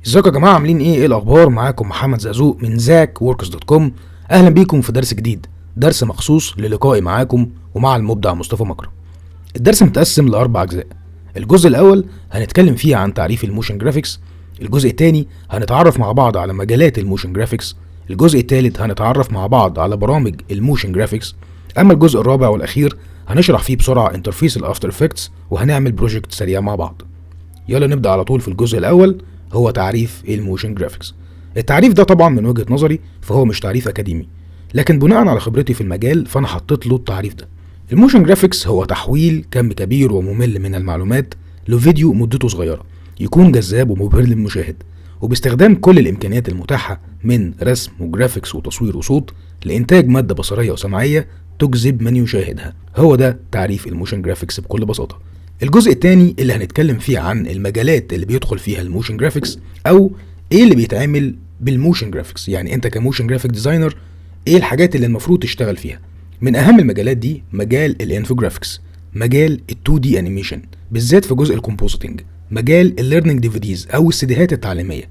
ازيكم يا جماعه؟ عاملين ايه الاخبار؟ معاكم محمد زقزوق من zakworks.com. اهلا بيكم في درس جديد، درس مخصوص للقائي معاكم ومع المبدع مصطفى مكرم. الدرس متقسم لاربع اجزاء. الجزء الاول هنتكلم فيه عن تعريف الموشن جرافيكس. الجزء الثاني هنتعرف مع بعض على مجالات الموشن جرافيكس. الجزء الثالث هنتعرف مع بعض على برامج الموشن جرافيكس. اما الجزء الرابع والاخير هنشرح فيه بسرعه انترفيس الافتر افكتس وهنعمل بروجكت سريع مع بعض. يلا نبدا على طول في الجزء الاول، هو تعريف الموشن جرافيكس. التعريف ده طبعا من وجهة نظري فهو مش تعريف اكاديمي، لكن بناء على خبرتي في المجال فانا حطيت له التعريف ده. الموشن جرافيكس هو تحويل كم كبير وممل من المعلومات لفيديو مدته صغيرة يكون جذاب ومبهر للمشاهد، وباستخدام كل الامكانيات المتاحة من رسم وجرافيكس وتصوير وصوت لانتاج مادة بصرية وسمعية تجذب من يشاهدها. هو ده تعريف الموشن جرافيكس بكل بساطة. الجزء الثاني اللي هنتكلم فيه عن المجالات اللي بيدخل فيها الموشن جرافيكس، او ايه اللي بيتعمل بالموشن جرافيكس. يعني انت كموشن جرافيك ديزاينر ايه الحاجات اللي المفروض تشتغل فيها؟ من اهم المجالات دي مجال الانفوجرافيكس، مجال ال2 دي انيميشن بالذات في جزء الكومبوزيتنج، مجال الليرنينج ديفيديز او السيديهات التعليميه،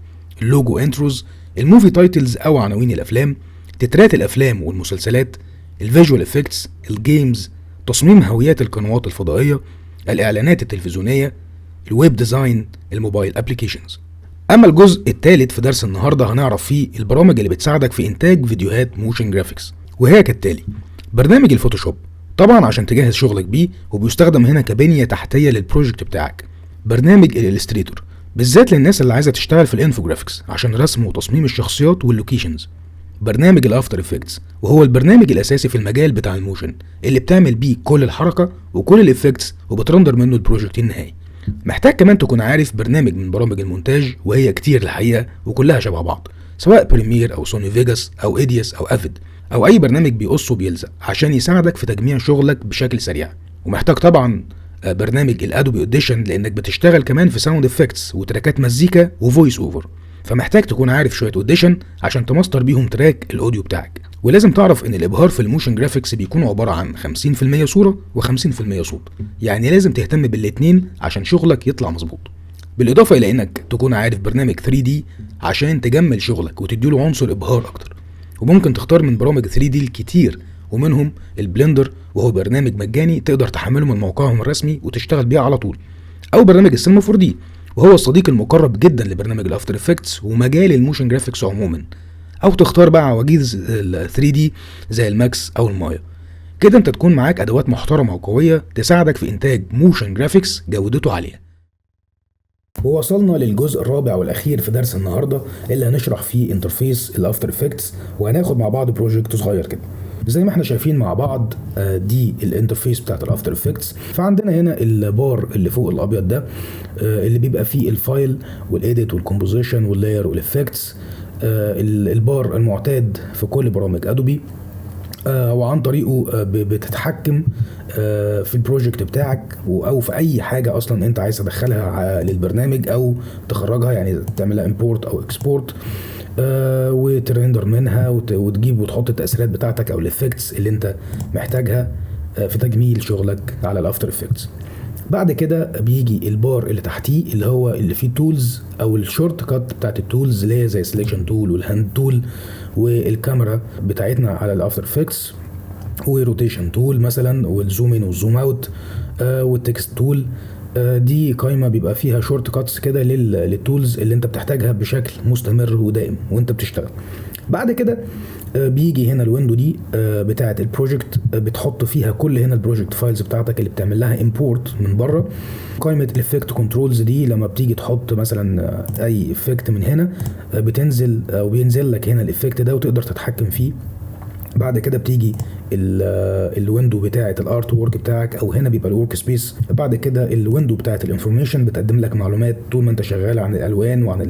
اللوجو انتروز، الموفي تايتلز او عناوين الافلام، تترات الافلام والمسلسلات، الفيجوال افكتس، الجيمز، تصميم هويات القنوات الفضائيه، الاعلانات التلفزيونيه، الويب ديزاين، الموبايل ابليكيشنز. اما الجزء الثالث في درس النهارده هنعرف فيه البرامج اللي بتساعدك في انتاج فيديوهات موشن جرافيكس، وهي كالتالي: برنامج الفوتوشوب طبعا عشان تجهز شغلك بيه وبيستخدم هنا كبنيه تحتيه للبروجكت بتاعك. برنامج الالستريتور بالذات للناس اللي عايزه تشتغل في الانفوجرافيكس عشان رسم وتصميم الشخصيات واللوكيشنز. برنامج الافتر افكتس وهو البرنامج الاساسي في المجال بتاع الموشن اللي بتعمل بيه كل الحركه وكل الافكتس وبترندر منه البروجكت النهائي. محتاج كمان تكون عارف برنامج من برامج المونتاج، وهي كتير الحقيقه وكلها شبه بعض، سواء بريمير او سوني فيجاس او ايدياس او افيد او اي برنامج بيقص وبيلزق عشان يساعدك في تجميع شغلك بشكل سريع. ومحتاج طبعا برنامج الادوبي اوديشن لانك بتشتغل كمان في ساوند افكتس وتراكات مزيكا وفويس اوفر، فمحتاج تكون عارف شويه اوديشن عشان تماستر بيهم تراك الاوديو بتاعك. ولازم تعرف ان الابهار في الموشن جرافيكس بيكون عباره عن 50% صوره و50% صوت، يعني لازم تهتم بالاتنين عشان شغلك يطلع مظبوط. بالاضافه الى انك تكون عارف برنامج 3D عشان تجمل شغلك وتديله عنصر ابهار اكتر. وممكن تختار من برامج 3D الكتير، ومنهم البلندر وهو برنامج مجاني تقدر تحمله من موقعهم الرسمي وتشتغل بيه على طول، او برنامج السينما 4D وهو الصديق المقرب جدا لبرنامج الافتر افكتس ومجال الموشن جرافيكس عموما، او تختار بقى عواجيز ال 3D زي الماكس او المايا. كده انت تكون معاك ادوات محترمه وقويه تساعدك في انتاج موشن جرافيكس جودته عاليه. ووصلنا للجزء الرابع والاخير في درس النهارده اللي هنشرح فيه انترفيس الافتر افكتس، وهناخد مع بعض بروجكت صغير كده. زي ما احنا شايفين مع بعض دي الانترفيس بتاعت الافتر افكتس. فعندنا هنا البار اللي فوق الابيض ده اللي بيبقى فيه الفايل والايديت والكومبوزيشن واللاير والافكتس، البار المعتاد في كل برامج ادوبي، وعن طريقه بتتحكم في البروجكت بتاعك او في اي حاجه اصلا انت عايز تدخلها للبرنامج او تخرجها، يعني تعملها امبورت او اكسبورت، وترندر منها وتجيب وتحط التاثيرات بتاعتك او الافكتس اللي انت محتاجها في تجميل شغلك على الافتر افكتس. بعد كده بيجي البار اللي تحتيه اللي هو اللي فيه تولز او الشورت كات بتاعت التولز اللي هي زي سelection تول والهاند تول والكاميرا بتاعتنا على الافتر افكتس وروتيشن تول مثلا والزوم ان والزوم اوت والتكست تول. دي قائمه بيبقى فيها شورت كاتس كده للتولز اللي انت بتحتاجها بشكل مستمر ودائم وانت بتشتغل. بعد كده بيجي هنا الويندو دي بتاعه البروجكت، بتحط فيها كل هنا البروجكت فايلز بتاعتك اللي بتعمل لها امبورت من بره. قائمه الافكت كنترولز دي لما بتيجي تحط مثلا اي افكت من هنا بتنزل او بينزل لك هنا الافكت ده وتقدر تتحكم فيه. بعد كده بتيجي الويندو بتاعه الارت وورك بتاعك، او هنا بيبقى الورك سبيس. بعد كده الويندو بتاعه الانفورميشن بتقدم لك معلومات طول ما انت شغال عن الالوان وعن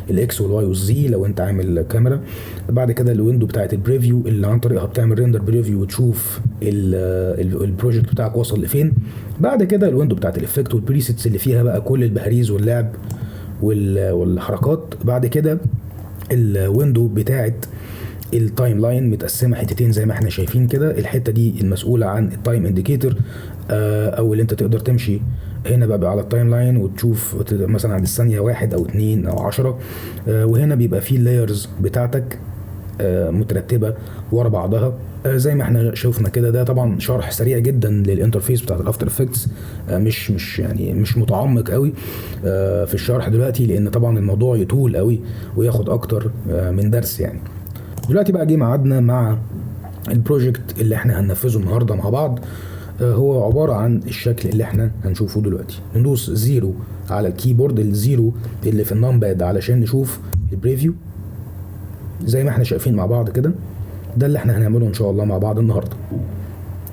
الاكس والواي والزي لو انت عامل كاميرا. بعد كده الويندو بتاعه البريفيو اللي عن طريقها بتعمل ريندر بريفيو وتشوف البروجكت بتاعك وصل لفين. بعد كده الويندو بتاعه الافكت والبريسيتس اللي فيها بقى كل البهاريز واللعب والحركات. بعد كده الويندو بتاعه التايم لاين متقسمه حتتين زي ما احنا شايفين كده. الحته دي المسؤوله عن التايم انديكيتور او اللي انت تقدر تمشي هنا بقى على التايم لاين وتشوف مثلا عند الثانيه 1 أو 2 أو 10. وهنا بيبقى فيه اللايرز بتاعتك مترتبه ورا بعضها زي ما احنا شوفنا كده. ده طبعا شرح سريع جدا للانترفيس بتاعت الافتر افكتس، مش متعمق قوي في الشرح دلوقتي، لان طبعا الموضوع يطول قوي وياخد اكتر من درس يعني. دلوقتي بقى جه ميعادنا مع البروجكت اللي احنا هننفذه النهارده مع بعض. هو عباره عن الشكل اللي احنا هنشوفه دلوقتي. ندوس 0 على الكيبورد، الزيرو اللي في النمباد علشان نشوف البريفيو زي ما احنا شايفين مع بعض كده. ده اللي احنا هنعمله ان شاء الله مع بعض النهارده.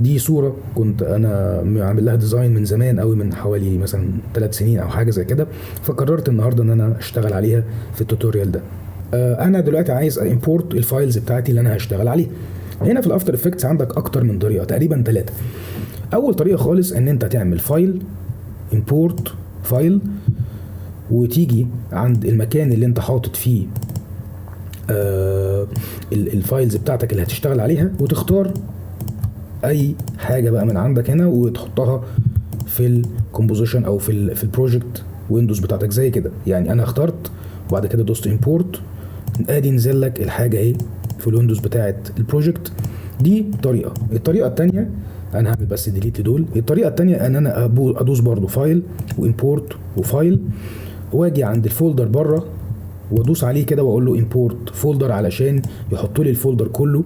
دي صوره كنت انا عامل لها ديزاين من زمان قوي، من حوالي مثلا 3 سنين او حاجه زي كده، فقررت النهارده ان انا اشتغل عليها في التوتوريال ده. انا دلوقتي عايز امبورت الفايلز بتاعتي اللي انا هشتغل عليها. هنا في الافتر افكتس عندك اكتر من طريقه، تقريبا 3. اول طريقه خالص ان انت تعمل فايل، امبورت فايل، وتيجي عند المكان اللي انت حاطط فيه الفايلز بتاعتك اللي هتشتغل عليها، وتختار اي حاجه بقى من عندك هنا وتحطها في الكومبوزيشن او في البروجكت ويندوز بتاعتك زي كده. يعني انا اخترت وبعد كده دوست امبورت، ادي نزل لك الحاجه اهي في الويندوز بتاعت البروجكت. دي طريقه. الطريقه الثانيه انا هعمل بس ديليت لدول. الطريقه الثانيه ان انا ادوس برضو فايل وامبورت وفايل، واجي عند الفولدر بره وادوس عليه كده واقول له امبورت فولدر علشان يحط لي الفولدر كله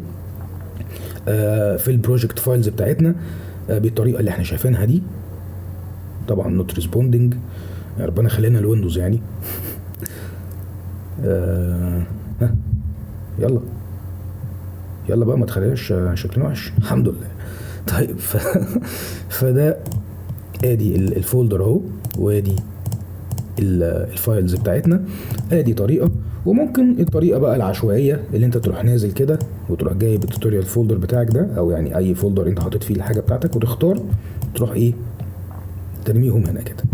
في البروجكت فايلز بتاعتنا بالطريقه اللي احنا شايفينها دي. طبعا نوت ريسبوندنج، ربنا خلينا الويندوز يعني. يلا بقى ما تخليهاش شكلنا وحش. الحمد لله. طيب فده ادي الفولدر اهو، وادي الفايلز بتاعتنا. ادي طريقه. وممكن الطريقه بقى العشوائيه اللي انت تروح نازل كده وتروح جايب التوتوريال فولدر بتاعك ده، او يعني اي فولدر انت حاطط فيه الحاجه بتاعتك، وتختار تروح ايه ترميهم هنا كده.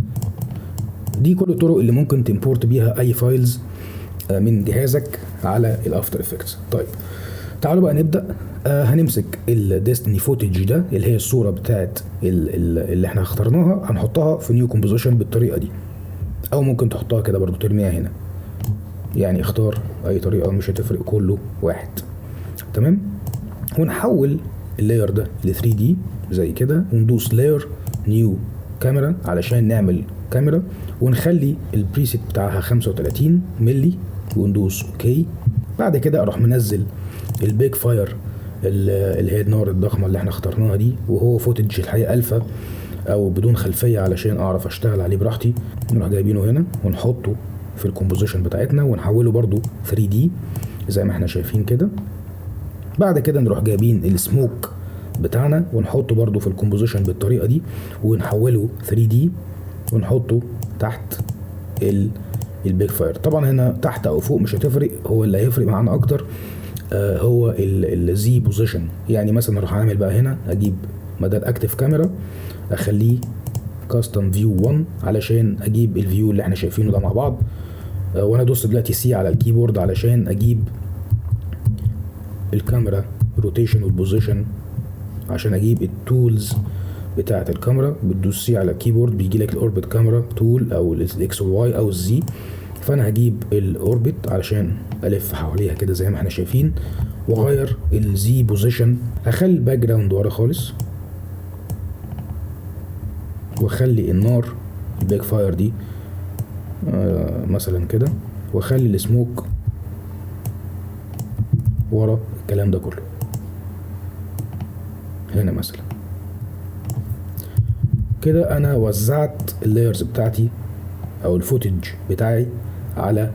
دي كل الطرق اللي ممكن تمبورت بيها اي فايلز من جهازك على الافتر افكتس. طيب تعالوا بقى نبدا. هنمسك الديستني فوتج ده اللي هي الصوره بتاعت اللي احنا اخترناها، هنحطها في نيو كومبوزيشن بالطريقه دي، او ممكن تحطها كده برضو ترميها هنا. يعني اختار اي طريقه مش هتفرق، كله واحد. تمام. ونحول اللاير ده ل 3 دي زي كده، وندوس لاير نيو كاميرا علشان نعمل كاميرا، ونخلي البريسيت بتاعها 35 ملي، وندوس اوكي. بعد كده اروح منزل البيج فاير اللي هي النار الضخمه اللي احنا اخترناها دي، وهو فوتج الحقيقه الفا او بدون خلفيه علشان اعرف اشتغل عليه براحتي. نروح جايبينه هنا ونحطه في الكومبوزيشن بتاعتنا، ونحوله برضو 3 دي زي ما احنا شايفين كده. بعد كده نروح جايبين السموك بتاعنا ونحطه برضو في الكومبوزيشن بالطريقه دي، ونحوله 3 دي ونحطه تحت البيج فاير. طبعا هنا تحت او فوق مش هتفرق، هو اللي هيفرق معانا اكتر هو الزي بوزيشن. يعني مثلا اروح اعمل بقى هنا، اجيب بدل اكتف كاميرا اخليه كاستم فيو 1 علشان اجيب الفيو اللي احنا شايفينه ده مع بعض. وانا دوست دلوقتي سي على الكيبورد علشان اجيب الكاميرا روتيشن والبوزيشن، عشان اجيب التولز بتاعه الكاميرا. بتدوس سي على الكيبورد بيجي لك الاوربت كاميرا تول او الاكس والواي او الزي. فانا هجيب الاوربت علشان الف حواليها كده زي ما احنا شايفين، واغير الزي بوزيشن. هخلي الباك جراوند ورا خالص، واخلي النار الباك فاير دي مثلا كده، واخلي السموك ورا الكلام ده كله هنا مثلا كده. انا وزعت اللايرز بتاعتي او الفوتج بتاعي على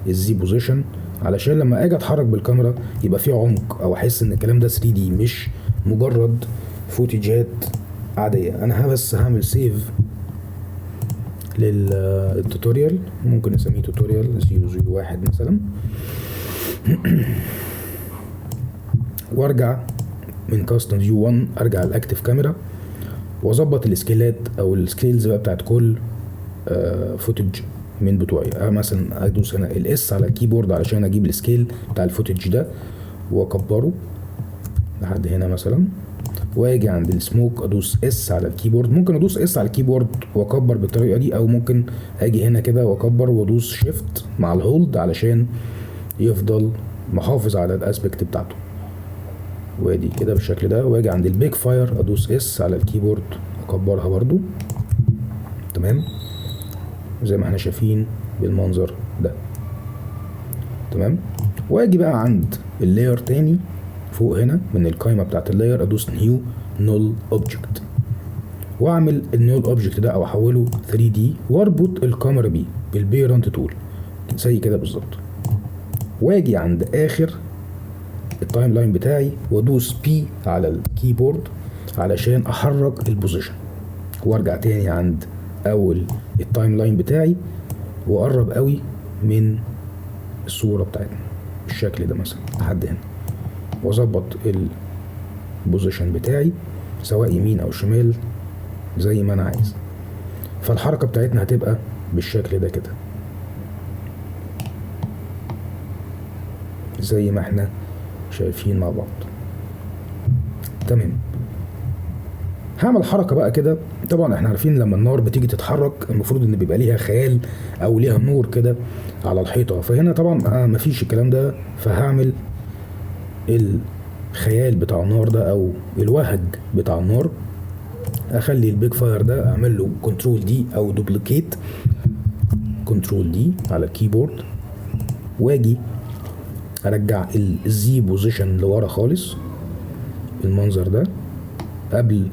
الزي بوزيشن علشان لما اجي اتحرك بالكاميرا يبقى فيه عمق، او احس ان الكلام ده 3 دي مش مجرد فوتجات عاديه. انا بس هعمل سيف للتوتوريال، ممكن نسميه توتوريال 001 مثلا. وارجع من كاستم فيو 1 ارجع الاكتف كاميرا، واظبط السكيلات او السكيلز بقى بتاعت كل فوتج من بتوعي. مثلا ادوس هنا الاس على الكيبورد علشان اجيب السكيل بتاع الفوتج ده واكبره لحد هنا مثلا. واجي عند السموك ادوس اس على الكيبورد. ممكن ادوس اس على الكيبورد واكبر بالطريقه دي، او ممكن اجي هنا كده واكبر وادوس شيفت مع الهولد علشان يفضل محافظ على الاسبكت بتاعته. وادي كده بالشكل ده. واجي عند البيج فاير ادوس اس على الكيبورد اكبرها برضو، تمام، زي ما احنا شايفين بالمنظر ده، تمام. واجي بقى عند اللاير تاني فوق هنا من القائمه بتاعت اللاير، ادوس نيو نول اوبجكت، واعمل النول اوبجكت ده او احوله 3 دي واربط الكاميرا بيه بالبيرنت تول زي كده بالظبط. واجي عند اخر التايم لاين بتاعي وادوس بي على الكيبورد علشان احرك البوزيشن، وارجع تاني عند اول التايم لاين بتاعي واقرب قوي من الصوره بتاعتنا بالشكل ده مثلا لحد هنا، واظبط البوزيشن بتاعي سواء يمين او شمال زي ما انا عايز. فالحركه بتاعتنا هتبقى بالشكل ده كده زي ما احنا شايفين مع بعض، تمام. هعمل حركه بقى كده. طبعا احنا عارفين لما النار بتيجي تتحرك المفروض ان بيبقى ليها خيال او ليها نور كده على الحيطه، فهنا طبعا مفيش الكلام ده، فهعمل الخيال بتاع النار ده او الوهج بتاع النار. اخلي البيج فاير ده اعمل له كنترول دي او دوبليكيت، كنترول دي على الكيبورد، واجي ارجع الزي بوزيشن لورا خالص بالمنظر ده قبل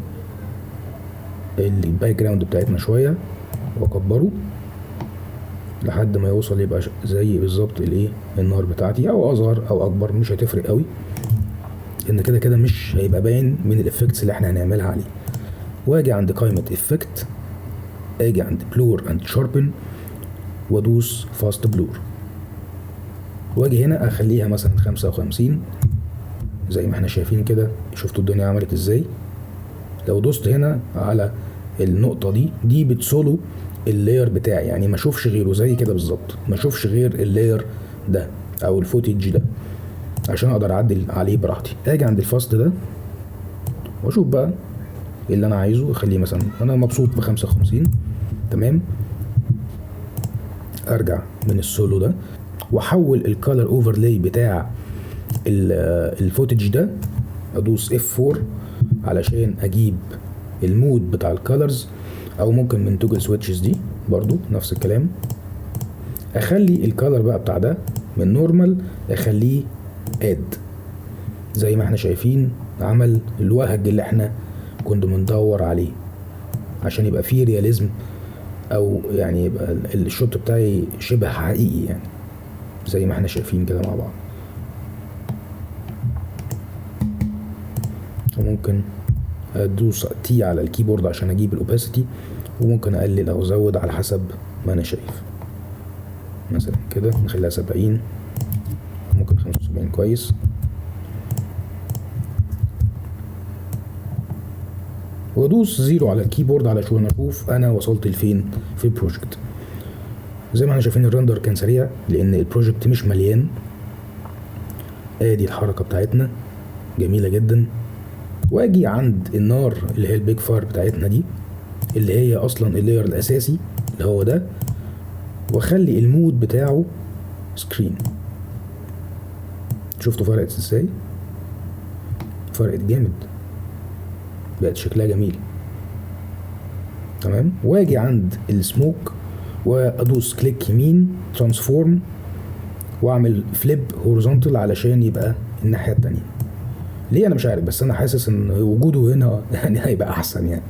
الباك جراوند بتاعتنا شويه، واكبره لحد ما يوصل يبقى زي بالظبط الايه النار بتاعتي، او اصغر او اكبر مش هتفرق قوي، ان كده كده مش هيبقى باين من الافكتس اللي احنا هنعملها عليه. واجي عند قائمه افكت، اجي عند بلور اند شاربن وادوس فاست بلور، واجي هنا اخليها مثلا 55 زي ما احنا شايفين كده. شفتوا الدنيا عملت ازاي؟ لو دوست هنا على النقطه دي بتسولو اللاير بتاعي، يعني ما اشوفش غيره زي كده بالظبط، ما اشوفش غير اللاير ده او الفوتيج ده عشان اقدر اعدل عليه براحتي. اجي عند الفاست ده واشوف بقى اللي انا عايزه، اخليه مثلا انا مبسوط ب 55، تمام. ارجع من السولو ده واحول الكالر اوفرلاي بتاع الفوتج ده، ادوس F4 علشان اجيب المود بتاع الكالرز، او ممكن من توجل سويتشز دي برضو نفس الكلام. اخلي الكالر بقى بتاع ده من نورمال اخليه اد زي ما احنا شايفين، عمل الوهج اللي احنا كنا بندور عليه عشان يبقى فيه رياليزم، او يعني يبقى الشوت بتاعي شبه حقيقي يعني زي ما احنا شايفين كده مع بعض. وممكن ادوس تي على الكيبورد عشان اجيب الاوباسيتي، وممكن اقلل او ازود على حسب ما انا شايف. مثلا كده نخليها 70، ممكن 75 كويس. وادوس زيرو على الكيبورد علشان اشوف انا وصلت لفين في البروجكت. زي ما احنا شايفين الرندر كان سريع لان البروجكت مش مليان. ادي الحركه بتاعتنا جميله جدا. واجي عند النار اللي هي البيج فاير بتاعتنا دي اللي هي اصلا اللاير الاساسي اللي هو ده، واخلي المود بتاعه سكرين. شفتوا فرقت ازاي؟ فرقت جامد، بقت شكلها جميل، تمام. واجي عند السموك وادوس كليك يمين ترانسفورم واعمل فليب هوريزونتال علشان يبقى الناحيه التانيه. ليه انا مش عارف، بس انا حاسس ان وجوده هنا يعني هيبقى احسن يعني.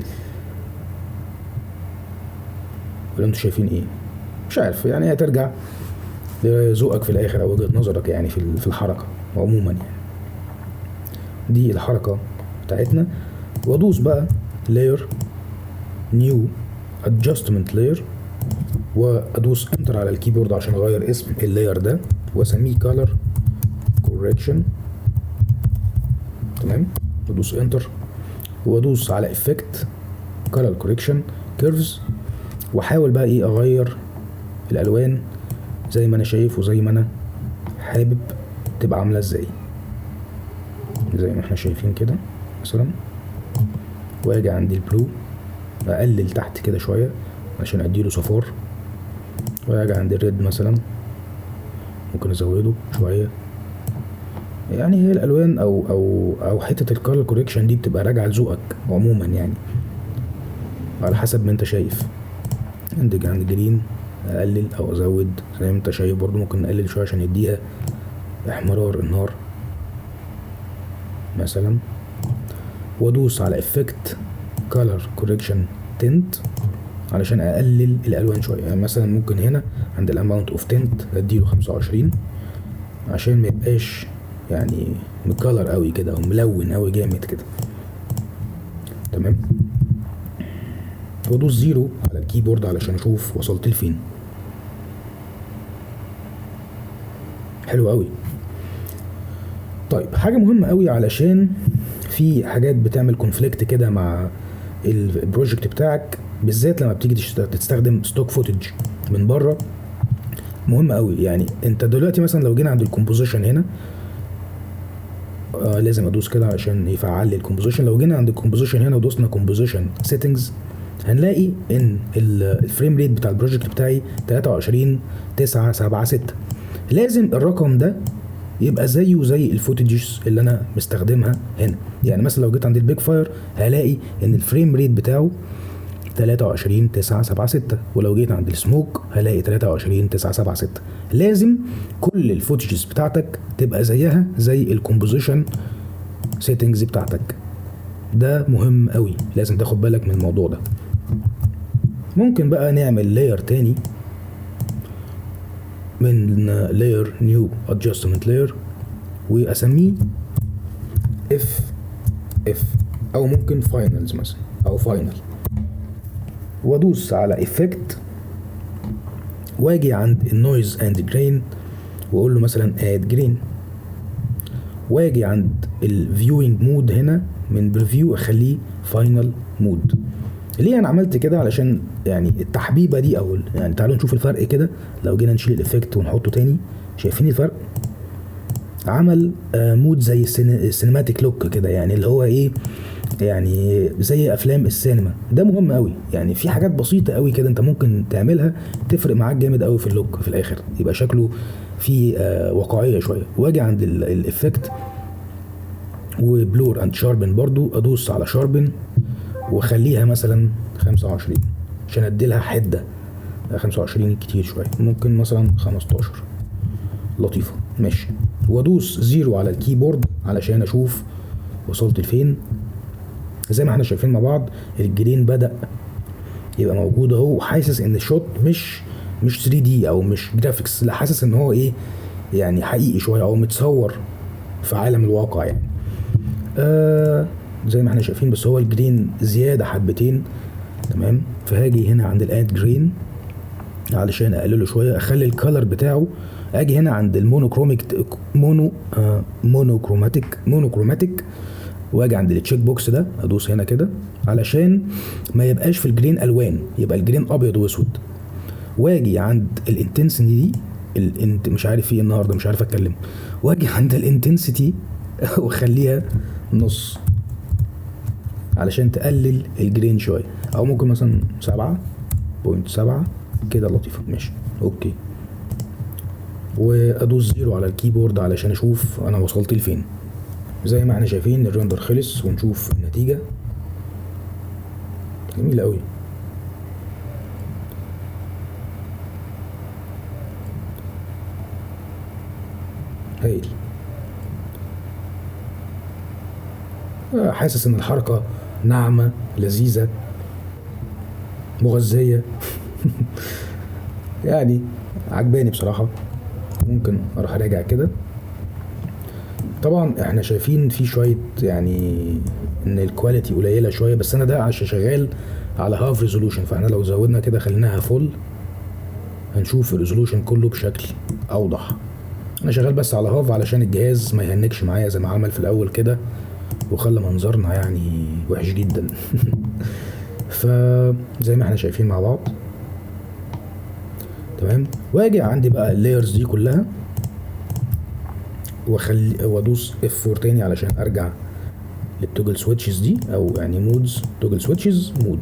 ولا انتوا شايفين ايه؟ مش عارف، يعني هترجع لذوقك في الاخر او وجهه نظرك يعني في الحركه عموما يعني. دي الحركه بتاعتنا. وادوس بقى لاير نيو ادجستمنت لاير وادوس انتر على الكيبورد عشان اغير اسم اللاير ده واسميه كالر كوركشن، تمام. وادوس انتر وادوس على افكت كالر كوركشن كيرفز، واحاول بقى ايه اغير الالوان زي ما انا شايف وزي ما انا حابب تبقى عامله ازاي، زي ما احنا شايفين كده مثلا واجي عند البلو اقلل تحت كده شويه عشان اديله صفار، واجي عند الريد مثلا ممكن ازوده شويه. يعني هي الالوان او حته الكالر كوريكشن دي بتبقى راجعه لذوقك عموما، يعني على حسب ما انت شايف. عند جرين اقلل او ازود زي ما انت شايف، برضو ممكن نقلل شويه عشان يديها احمرار النار مثلا. وادوس على افكت كالر كوريكشن تنت علشان اقلل الالوان شويه. يعني مثلا ممكن هنا عند الاماونت اوف تنت اديله 25 عشان ما يبقاش يعني مكالر قوي كده او ملون قوي جامد كده. تمام. وادوس زيرو على الكيبورد علشان اشوف وصلت لفين. حلو قوي. طيب حاجه مهمه قوي، علشان في حاجات بتعمل كونفليكت كده مع البروجكت بتاعك، بالذات لما بتيجي تستخدم ستوك فوتج من بره. مهم قوي. يعني انت دلوقتي مثلا لو جينا عند الكومبوزيشن هنا، لازم ادوس كده عشان يفعل لي الكومبوزيشن. لو جينا عند الكومبوزيشن هنا ودوسنا كومبوزيشن سيتنجز، هنلاقي ان الفريم ريت بتاع البروجكت بتاعي 23.976. لازم الرقم ده يبقى زيه زي الفوتجز اللي انا مستخدمها هنا. يعني مثلا لو جيت عند البيج فاير هلاقي ان الفريم ريت بتاعه 23.976، ولو جيت عند السموك هلاقي 23.976. لازم كل الفوتجز بتاعتك تبقى زيها زي الكومبوزيشن سيتنجز بتاعتك. ده مهم قوي، لازم تاخد بالك من الموضوع ده. ممكن بقى نعمل لاير تاني من لاير نيو ادجستمنت لاير واسميه اف او ممكن فاينلز مثلا او فاينل، وادوس على افكت واجي عند النويز اند جرين واقول له مثلا اد جرين، واجي عند الفيوينج مود هنا من بريفيو اخليه فاينل مود. ليه انا عملت كده؟ علشان يعني التحبيبه دي، او يعني تعالوا نشوف الفرق كده. لو جينا نشيل الافكت ونحطه تاني، شايفين الفرق؟ عمل مود زي السينماتيك لوك كده، يعني اللي هو ايه، يعني زي افلام السينما. ده مهم قوي. يعني في حاجات بسيطه قوي كده انت ممكن تعملها تفرق معاك جامد قوي في اللوك في الاخر، يبقى شكله فيه واقعيه شويه. واجي عند الافكت وبلور اند شاربن، برضو ادوس على شاربن واخليها مثلا 25 عشان اديلها حده. 25 كتير شويه، ممكن مثلا 15. لطيفه، ماشي. وادوس زيرو على الكيبورد علشان اشوف وصلت لفين. زي ما احنا شايفين مع بعض الجرين بدأ يبقى موجود اهو، وحاسس ان الشوت مش 3 دي او مش جرافيكس، لا حاسس ان هو ايه، يعني حقيقي شويه او متصور في عالم الواقع يعني. زي ما احنا شايفين، بس هو الجرين زياده حبتين. تمام. فهاجي هنا عند الاد جرين علشان اقلله شويه، اخلي الكالر بتاعه. اجي هنا عند مونوكروماتيك واجي عند التشيك بوكس ده ادوس هنا كده علشان ما يبقاش في الجرين الوان، يبقى الجرين ابيض واسود. واجي عند الانتنسيتي دي، مش عارف ايه النهارده، مش عارف اتكلم. واجي عند الانتنسيتي واخليها نص علشان تقلل الجرين شويه، او ممكن مثلا 7.7 كده. لطيفه، ماشي، اوكي. وادوس زيرو على الكيبورد علشان اشوف انا وصلت لفين. زي ما احنا شايفين الرندر خلص، ونشوف النتيجه. جميله قوي. هايل. حاسس ان الحركه ناعمه لذيذه مغذيه يعني عجباني بصراحه. ممكن اروح اراجع كده. طبعا احنا شايفين في شويه يعني ان الكواليتي قليله شويه، بس انا ده عشان شغال على هاف ريزولوشن، فاحنا لو زودنا كده خليناها فول هنشوف الريزولوشن كله بشكل اوضح. انا شغال بس على هاف علشان الجهاز ما يهنكش معايا زي ما عمل في الاول كده وخلى منظرنا يعني وحش جدا فزي ما احنا شايفين مع بعض. تمام. واجي عندي بقى اللايرز دي كلها وادوس F4 تاني علشان ارجع للتوجل سويتشز دي، او يعني مودز توجل سويتشز مود،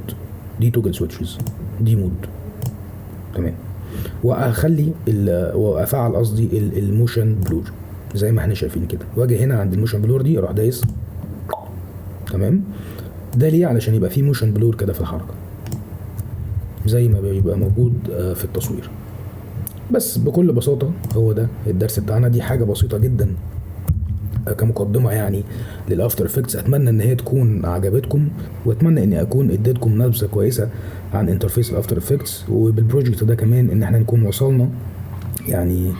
دي توجل سويتشز دي مود. تمام. واخلي وافعل قصدي الموشن بلور زي ما احنا شايفين كده، واجي هنا عند الموشن بلور دي اروح دايس. تمام. ده ليه؟ علشان يبقى فيه موشن بلور كده في الحركه زي ما بيبقى موجود في التصوير. بس بكل بساطه هو ده الدرس بتاعنا. دي حاجه بسيطه جدا كمقدمه يعني للافتر افكتس. اتمنى ان هي تكون عجبتكم، واتمنى اني اكون اديتكم نبذه كويسه عن انترفيس الافتر افكتس. وبالبروجكت ده كمان ان احنا نكون وصلنا يعني،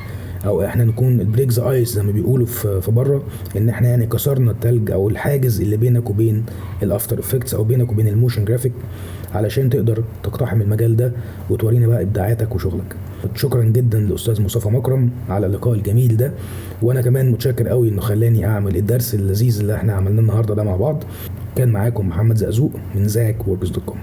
او احنا نكون البريك ذا ايس زي ما بيقولوا في بره، ان احنا يعني كسرنا التلج او الحاجز اللي بينك وبين الافتر افكتس او بينك وبين الموشن جرافيك، علشان تقدر تقتحم المجال ده وتورينا بقى ابداعاتك وشغلك. شكرا جدا لاستاذ مصطفى مكرم على اللقاء الجميل ده، وانا كمان متشكر قوي انه خلاني اعمل الدرس اللذيذ اللي احنا عملناه النهارده ده مع بعض. كان معاكم محمد زقزوق من زاك وركس دوت كوم.